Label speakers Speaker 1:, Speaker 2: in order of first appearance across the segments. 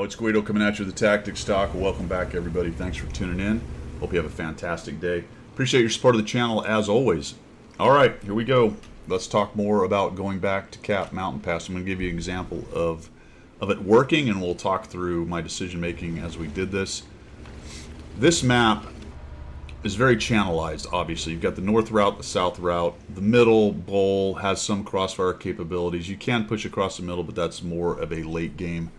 Speaker 1: It's Guido coming at you with the Tactics Talk. Welcome back, everybody. Thanks for tuning in. Hope you have a fantastic day. Appreciate your support of the channel, as always. All right, here we go. Let's talk more about going back to Cap Mountain Pass. I'm going to give you an example of it working, and we'll talk through my decision-making as we did this. This map is very channelized, obviously. You've got the north route, the south route. The middle bowl has some crossfire capabilities. You can push across the middle, but that's more of a late game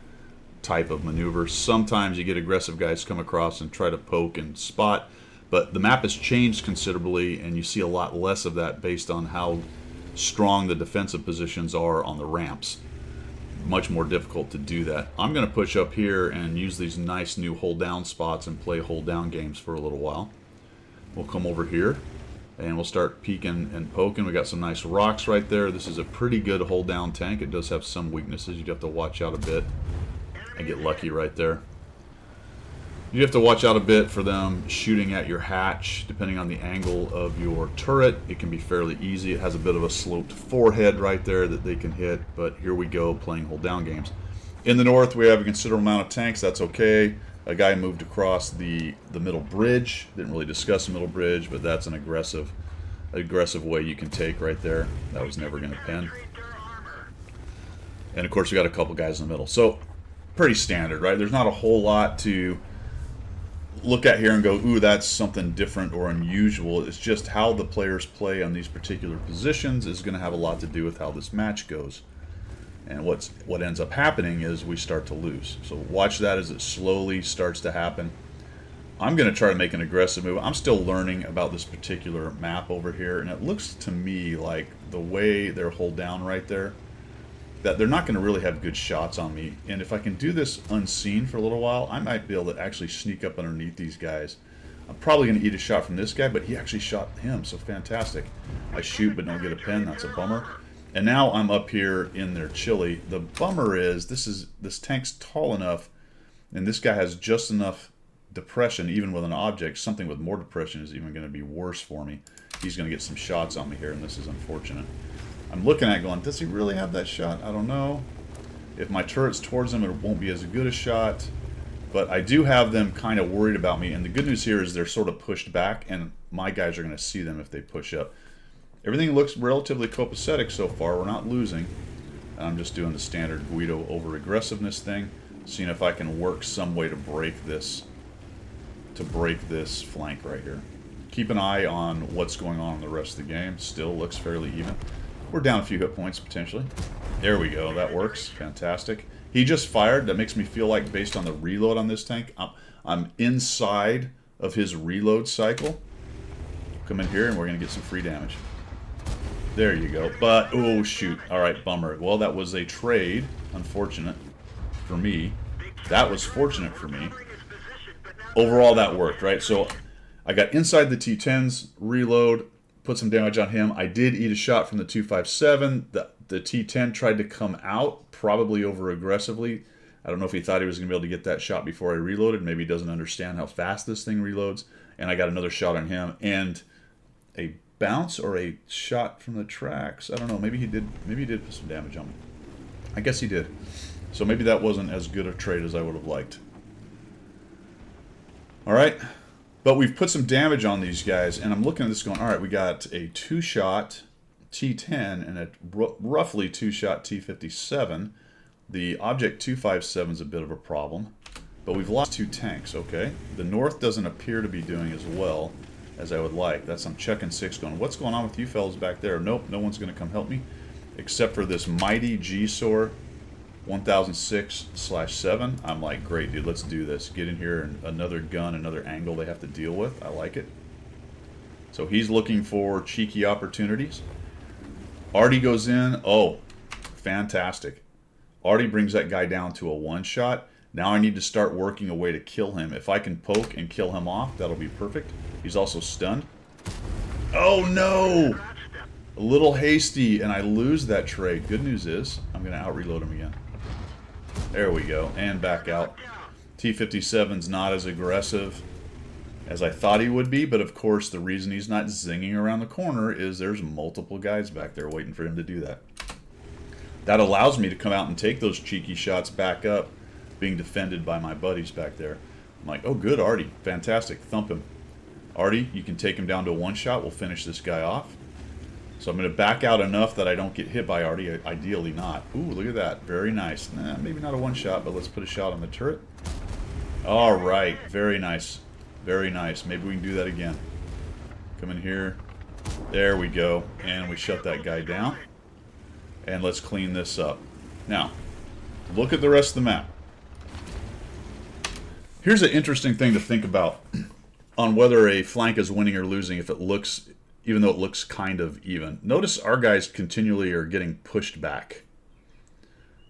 Speaker 1: type of maneuver. Sometimes you get aggressive guys come across and try to poke and spot, but the map has changed considerably, and you see a lot less of that based on how strong the defensive positions are on the ramps. Much more difficult to do that. I'm going to push up here and use these nice new hold down spots and play hold down games for a little while. We'll come over here and we'll start peeking and poking. We got some nice rocks right there. This is a pretty good hold down tank. It does have some weaknesses. You'd have to watch out a bit. I get lucky right there. You have to watch out a bit for them shooting at your hatch, depending on the angle of your turret. It can be fairly easy. It has a bit of a sloped forehead right there that they can hit, but here we go playing hold down games. In the north, we have a considerable amount of tanks. That's okay. A guy moved across the middle bridge. Didn't really discuss the middle bridge, but that's an aggressive way you can take right there. That was never going to pin. And of course, we got a couple guys in the middle. So pretty standard, right? There's not a whole lot to look at here and go, ooh, that's something different or unusual. It's just how the players play on these particular positions is going to have a lot to do with how this match goes. And what ends up happening is we start to lose. So watch that as it slowly starts to happen. I'm going to try to make an aggressive move. I'm still learning about this particular map over here, and it looks to me like the way they're hold down right there, that they're not going to really have good shots on me. And if I can do this unseen for a little while, I might be able to actually sneak up underneath these guys. I'm probably going to eat a shot from this guy, but he actually shot him, so fantastic. I shoot but don't get a pin. That's a bummer. And now I'm up here in their chili. The bummer is this tank's tall enough, and this guy has just enough depression, even with an object. Something with more depression is even going to be worse for me. He's going to get some shots on me here, and this is unfortunate. I'm looking at it going, does he really have that shot? I don't know. If my turret's towards him, it won't be as good a shot. But I do have them kind of worried about me. And the good news here is they're sort of pushed back, and my guys are going to see them if they push up. Everything looks relatively copacetic so far. We're not losing. And I'm just doing the standard Guido over-aggressiveness thing, seeing if I can work some way to break this flank right here. Keep an eye on what's going on in the rest of the game. Still looks fairly even. We're down a few hit points, potentially. There we go. That works. Fantastic. He just fired. That makes me feel like, based on the reload on this tank, I'm inside of his reload cycle. Come in here, and we're going to get some free damage. There you go. But, oh, shoot. All right, bummer. Well, that was a trade. Unfortunate for me. That was fortunate for me. Overall, that worked, right? So I got inside the T10's reload, put some damage on him. I did eat a shot from the 257. The T10 tried to come out, probably over aggressively. I don't know if he thought he was going to be able to get that shot before I reloaded. Maybe he doesn't understand how fast this thing reloads. And I got another shot on him. And a bounce or a shot from the tracks. I don't know. Maybe he did put some damage on me. I guess he did. So maybe that wasn't as good a trade as I would have liked. All right. But we've put some damage on these guys, and I'm looking at this going, all right, we got a 2-shot T10 and a roughly 2-shot T57. The Object 257 is a bit of a problem, but we've lost 2 tanks, okay? The north doesn't appear to be doing as well as I would like. That's I'm checking 6 going, what's going on with you fellas back there? Nope, no one's going to come help me, except for this mighty G-SOR 1006/7. I'm like, great, dude, let's do this. Get in here, and another gun, another angle they have to deal with. I like it. So he's looking for cheeky opportunities. Artie goes in. Oh, fantastic. Artie brings that guy down to a 1-shot. Now I need to start working a way to kill him. If I can poke and kill him off, that'll be perfect. He's also stunned. Oh, no! A little hasty, and I lose that trade. Good news is, I'm going to out-reload him again. There we go, and back out. T57's not as aggressive as I thought he would be, but of course the reason he's not zinging around the corner is there's multiple guys back there waiting for him to do that. That allows me to come out and take those cheeky shots back up being defended by my buddies back there. I'm like, oh, good, Artie. Fantastic. Thump him. Artie, you can take him down to a one-shot. We'll finish this guy off. So I'm going to back out enough that I don't get hit by Artie. Ideally not. Ooh, look at that. Very nice. Nah, maybe not a one-shot, but let's put a shot on the turret. All right. Very nice. Very nice. Maybe we can do that again. Come in here. There we go. And we shut that guy down. And let's clean this up. Now, look at the rest of the map. Here's an interesting thing to think about on whether a flank is winning or losing if it looks, even though it looks kind of even. Notice our guys continually are getting pushed back.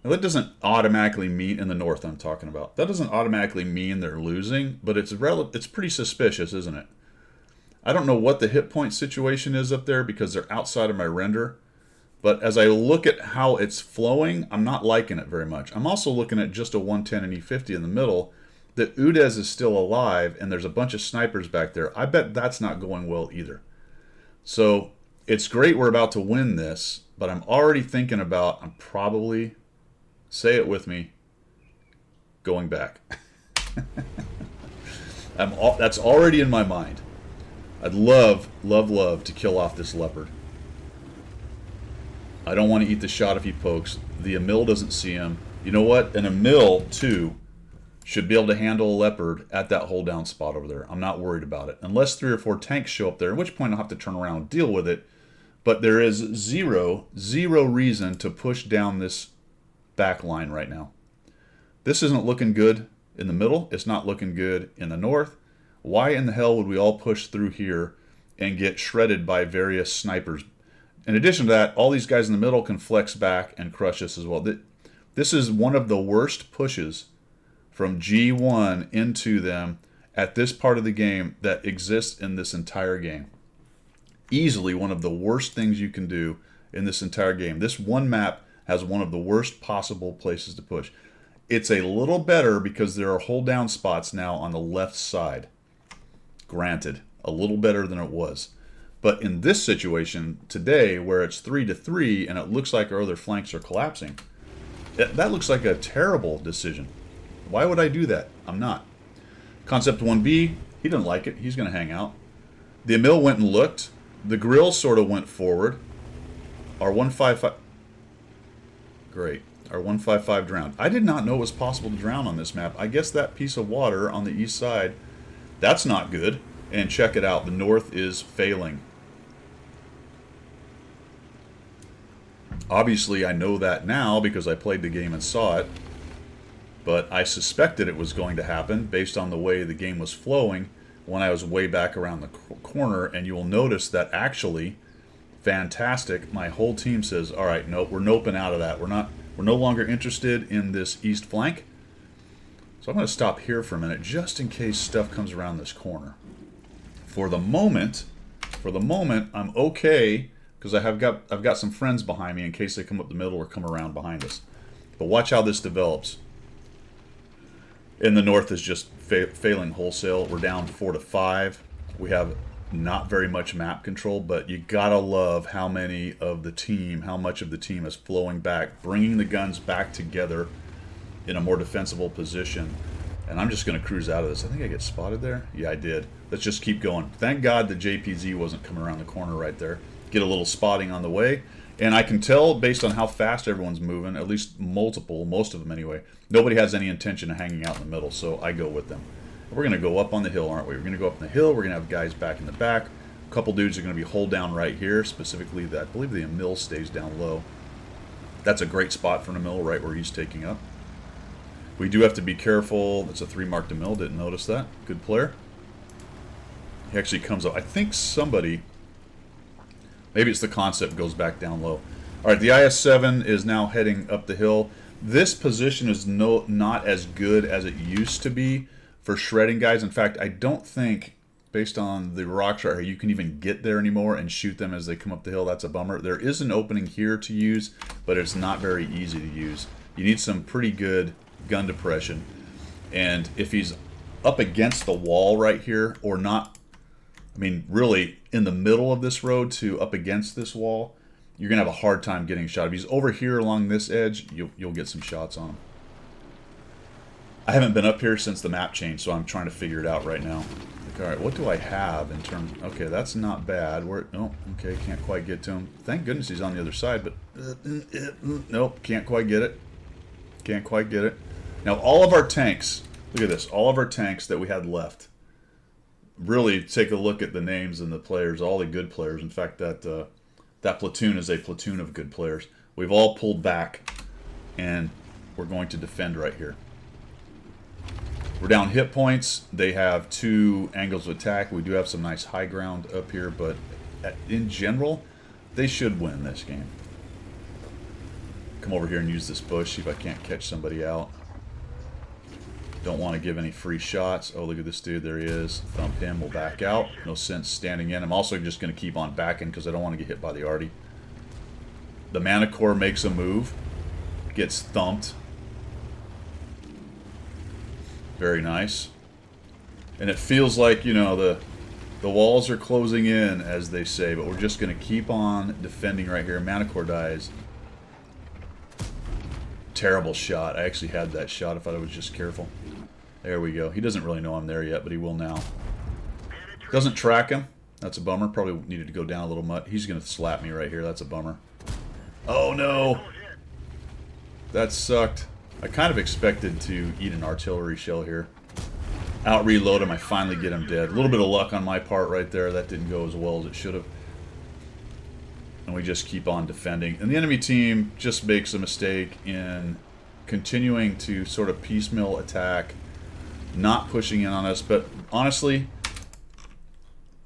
Speaker 1: Now that doesn't automatically mean, in the north I'm talking about, that doesn't automatically mean they're losing, but it's pretty suspicious, isn't it? I don't know what the hit point situation is up there because they're outside of my render, but as I look at how it's flowing, I'm not liking it very much. I'm also looking at just a 110 and E50 in the middle. That Udez is still alive, and there's a bunch of snipers back there. I bet that's not going well either. So it's great we're about to win this, but I'm already thinking about, I'm probably, say it with me, going back. That's already in my mind. I'd love, love, love to kill off this leopard. I don't want to eat the shot if he pokes. The Emil doesn't see him. You know what? An Emil, too, should be able to handle a leopard at that hold down spot over there. I'm not worried about it. Unless 3 or 4 tanks show up there, at which point I'll have to turn around and deal with it. But there is zero reason to push down this back line right now. This isn't looking good in the middle. It's not looking good in the north. Why in the hell would we all push through here and get shredded by various snipers? In addition to that, all these guys in the middle can flex back and crush us as well. This is one of the worst pushes from G1 into them at this part of the game that exists in this entire game. Easily one of the worst things you can do in this entire game. This one map has one of the worst possible places to push. It's a little better because there are hold down spots now on the left side. Granted, a little better than it was. But in this situation today where it's 3-3 and it looks like our other flanks are collapsing, that looks like a terrible decision. Why would I do that? I'm not. Concept 1B, he didn't like it. He's going to hang out. The Emil went and looked. The grill sort of went forward. Our 155... Great. Our 155 drowned. I did not know it was possible to drown on this map. I guess that piece of water on the east side, that's not good. And check it out. The north is failing. Obviously, I know that now because I played the game and saw it. But I suspected it was going to happen based on the way the game was flowing when I was way back around the corner. And you will notice that actually, fantastic, my whole team says, all right, nope, we're noping out of that. We're no longer interested in this east flank. So I'm going to stop here for a minute just in case stuff comes around this corner. For the moment, I'm okay because I've got some friends behind me in case they come up the middle or come around behind us. But watch how this develops. In the north is just failing wholesale. We're down 4-5. We have not very much map control, but you gotta love how much of the team is flowing back, bringing the guns back together in a more defensible position. And I'm just going to cruise out of this. I think I get spotted there. Yeah, I did. Let's just keep going. Thank God the JPZ wasn't coming around the corner right there. Get a little spotting on the way. And I can tell based on how fast everyone's moving, at least most of them anyway, nobody has any intention of hanging out in the middle, so I go with them. We're going to go up on the hill, aren't we? We're going to go up on the hill. We're going to have guys back in the back. A couple dudes are going to be hold down right here, specifically that. I believe the Emil stays down low. That's a great spot for an Emil right where he's taking up. We do have to be careful. That's a 3 marked Emil. Didn't notice that. Good player. He actually comes up. I think somebody... Maybe it's the concept goes back down low. All right, the IS-7 is now heading up the hill. This position is not as good as it used to be for shredding guys. In fact, I don't think, based on the rocks right here, you can even get there anymore and shoot them as they come up the hill. That's a bummer. There is an opening here to use, but it's not very easy to use. You need some pretty good gun depression. And if he's up against the wall right here, or not, I mean, really in the middle of this road to up against this wall, you're going to have a hard time getting a shot. If he's over here along this edge, you'll get some shots on him. I haven't been up here since the map changed, so I'm trying to figure it out right now. Like, all right, what do I have in terms... Okay, that's not bad. Oh, okay, can't quite get to him. Thank goodness he's on the other side, but... nope, can't quite get it. Can't quite get it. Now, all of our tanks... Look at this. All of our tanks that we had left. Really take a look at the names and the players, all the good players. In fact, that platoon is a platoon of good players. We've all pulled back, and we're going to defend right here. We're down hit points. They have 2 angles of attack. We do have some nice high ground up here, but in general, they should win this game. Come over here and use this bush, see if I can't catch somebody out. Don't want to give any free shots. Oh, look at this dude. There he is. Thump him. We'll back out. No sense standing in. I'm also just going to keep on backing because I don't want to get hit by the arty. The Manticore makes a move. Gets thumped. Very nice. And it feels like, you know, the walls are closing in, as they say, but we're just going to keep on defending right here. Manticore dies. Terrible shot. I actually had that shot if I was just careful. There we go. He doesn't really know I'm there yet, but he will now. Doesn't track him. That's a bummer. Probably needed to go down a little much. He's going to slap me right here. That's a bummer. Oh, no. That sucked. I kind of expected to eat an artillery shell here. Out reload him. I finally get him dead. A little bit of luck on my part right there. That didn't go as well as it should have. And we just keep on defending. And the enemy team just makes a mistake in continuing to sort of piecemeal attack, not pushing in on us. But honestly,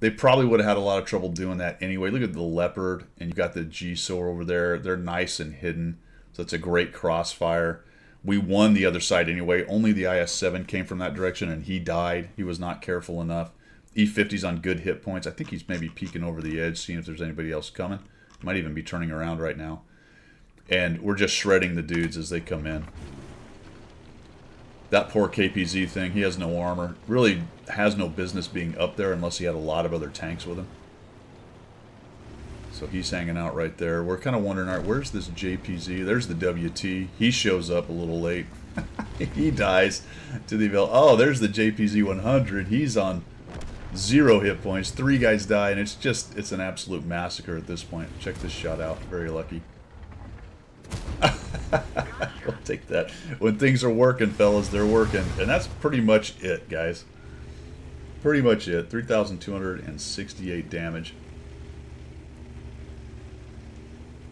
Speaker 1: they probably would have had a lot of trouble doing that anyway. Look at the Leopard, and you've got the G-SOAR over there. They're nice and hidden, so it's a great crossfire. We won the other side anyway. Only the IS-7 came from that direction, and he died. He was not careful enough. E-50's on good hit points. I think he's maybe peeking over the edge, seeing if there's anybody else coming. He might even be turning around right now. And we're just shredding the dudes as they come in. That poor KPZ thing, he has no armor. Really has no business being up there unless he had a lot of other tanks with him. So he's hanging out right there. We're kind of wondering, all right, where's this JPZ? There's the WT. He shows up a little late. He dies to the evil. Oh, there's the JPZ 100. He's on 0 hit points. 3 guys die, and it's an absolute massacre at this point. Check this shot out. Very lucky. We'll take that. When things are working, fellas, they're working. And that's pretty much it, guys. Pretty much it. 3,268 damage.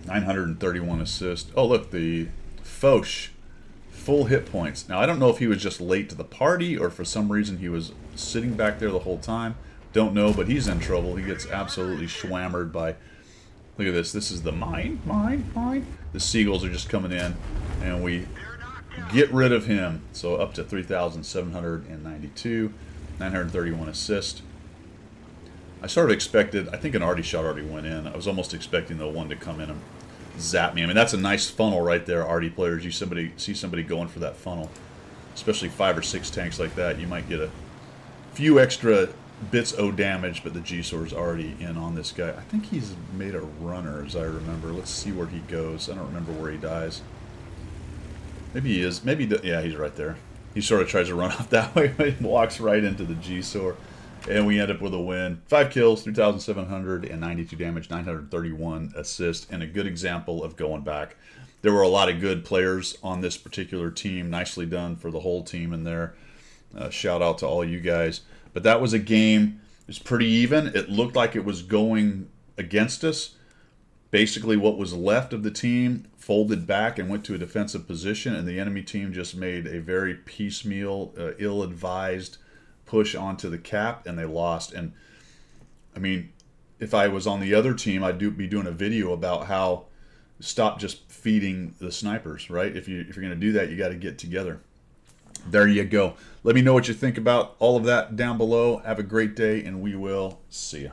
Speaker 1: 931 assists. Oh, look, the Foch. Full hit points. Now, I don't know if he was just late to the party or for some reason he was sitting back there the whole time. Don't know, but he's in trouble. He gets absolutely schwammered by... Look at this. This is the mine. The Seagulls are just coming in, and we get rid of him. So up to 3,792. 931 assists. I sort of expected... I think an arty shot already went in. I was almost expecting the one to come in and zap me. I mean, that's a nice funnel right there, arty players. You see somebody going for that funnel. Especially 5 or 6 tanks like that. You might get a few extra bits of damage, but the G-SOAR's already in on this guy. I think he's made a runner, as I remember. Let's see where he goes. I don't remember where he dies. Maybe he is. Maybe, yeah, he's right there. He sort of tries to run off that way, but he walks right into the G-SOAR. And we end up with a win. 5 kills, 3,792 damage, 931 assists, and a good example of going back. There were a lot of good players on this particular team. Nicely done for the whole team in there. Shout out to all you guys. But that was a game. It was pretty even. It looked like it was going against us. Basically, what was left of the team folded back and went to a defensive position, and the enemy team just made a very piecemeal, ill-advised push onto the cap, and they lost. And I mean, if I was on the other team, I'd be doing a video about how stop just feeding the snipers, right? If you're going to do that, you got to get together. There you go. Let me know what you think about all of that down below. Have a great day, and we will see ya.